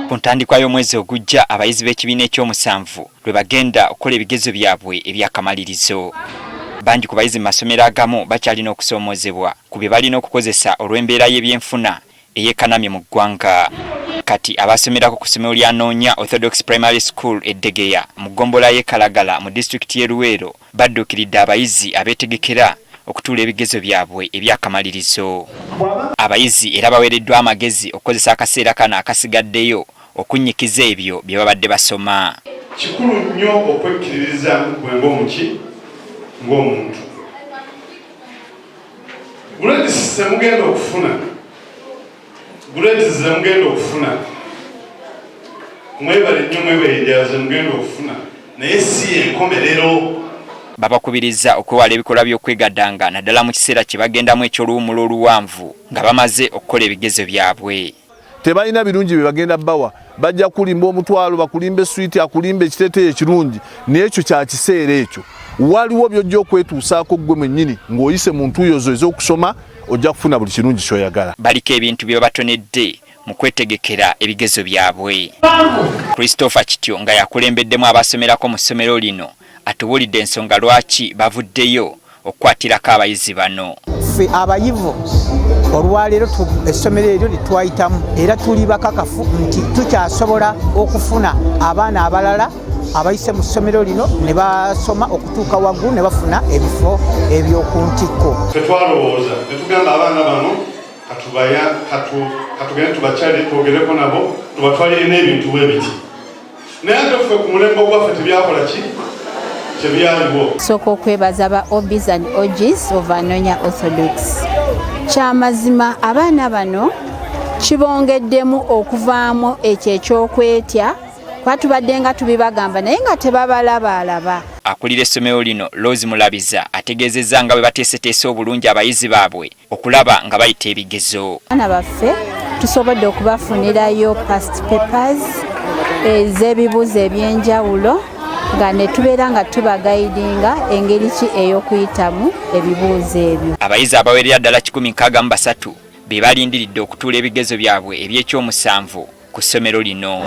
Ku ntandikwa y'omwezi ogujja abayizi b'ekibiina ekyomusanvu lwe bagenda okukola ebigezo byabwe ebyakamalirizo. Banji ku bayizi mu masomero agamu bakyalina okusoomozebwa ku bye balina okukozesa olw'embeera y'ebyenfuna eyeekanamye mu ggwanga. Kati abaasomerako ku somero lya Anoonya Orthodox Primary School e Ddegeya mu ggombolola y'e Kalagala mu disitulikiti y'e Luweero badduukiridde abayizi abeetegekera okutuula ebigezo byabwe ebyakamalirizo. Abayizi era baweereddwa amagezi okukozesa akaseera kano akasigaddeyo okunnyikiza ebyo bye babadde basoma. Kikulu nnyo okwekkiririza ng'omuntu. Grades zemugenda okufuna mwebale nnyo mwebale zemugenda okufuna naye si enkomerero. Babakubiriza okwewala ebikolwa by'okwegaddanga naddala mu kiseera kye bagendamu eky'oluwummula oluwanvu nga bamaze okukola ebigezo byabwe. Tebalina birungi bye bagenda bawa, bajja kulimba omutwalo, bakulimba eswiti, akulimba ekiteeteeyi ekirungi, naye ekyo kya kiseera ekyo. Waliwo by'ojja okwetuusaako ggwe mwennyini ng'oyise mu ntuuyo zo ez'okusoma ojja kufuna buli kirungi ky'oyagala. Baliko ebintu bye babatonedde mu kwetegekera ebigezo byabwe. Christopher Kityo nga yakulembeddemu abaasomerako mu ssomero lino atubulidde ensonga lwaki bavuddeyo okukwatirako abayizi bano. Ffe abayivu olwaleero essomero eryo litwayitamu era tuli bakakafu nti tukyasobola okufuna abaana abalala abayise mu ssomero lino ne basoma okutuuka waggulu ne bafuna ebifo eby'oku ntikko. Tetwalowooza ne tugamba abaana bano katugende tubakyale twogereko nabo tubatwalire n'ebintu bwe biti. Naye ate ffe ku mulembe gwaffe tebyakola ki? Soko kwebaza ba Obis and Ogis of Anoonya Orthodox. Kyamazima abaana bano kibongeddemu okuvaamu ekyo ekyokwetya kwatubadde nga tubibagamba naye nga tebabalabaalaba. Akulira essomero lino Rose Mulabiza ategeezezza nga bwe bateeseteese obulungi abayizi baabwe okulaba nga bayita ebigezo. Abaana baffe tusobodde okubafunirayo past papers ez'ebibuuzo ebyenjawulo nga ne tubeera nga tubagayidinga engeri ki ey'okuyitamu ebibuuzo ebyo. Abayizi abawerera ddala 163 be balindiridde okutuula ebigezo byabwe eby'ekyomusanvu ku ssomero lino.